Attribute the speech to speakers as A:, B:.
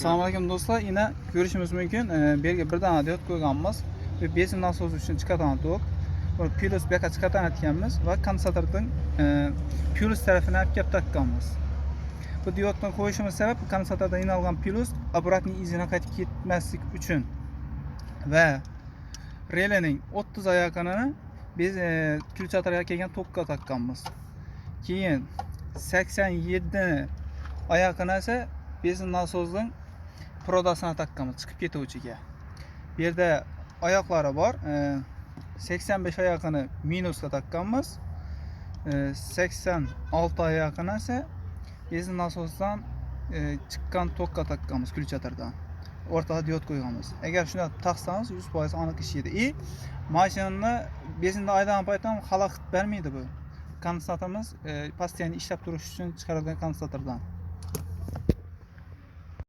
A: Assalomu alaykum do'stlar. Yine görüşümüz mümkün. Belki bir dana diod koyganmiz ve benzin nasosi uchun chiqadigan tok. Bu plus bu yoqqa chiqarayotganmiz va kondensatorning plus tarafini olib kelib taqqanmiz. Bu diodni qo'yishimiz sabab kondensatordan inalgan plus обратный izini qaytib ketmaslik uchun va relayning 30 oyog'ini biz kulchatorga kelgan tokka taqqanmiz. Keyin 87 oyog'ini esa benzin nasosning prodasına taqqanmiz, chiqib ketuvchiga. Bu yerda oyoqlari bor. 85 oyog'ini minusga taqqanmiz. 86 oyog'ini esa benzin nasosdan chiqqan tokka taqqanmiz kulchatordan. O'rtaga diod qo'yganmiz. Agar shuni taqsangiz 100% aniq ishlaydi. Mashinani benzinda aydan paytam xalaqit bermaydi bu. Kondensatorimiz postoyanno ishlab turish uchun chiqarilgan kondensatordan.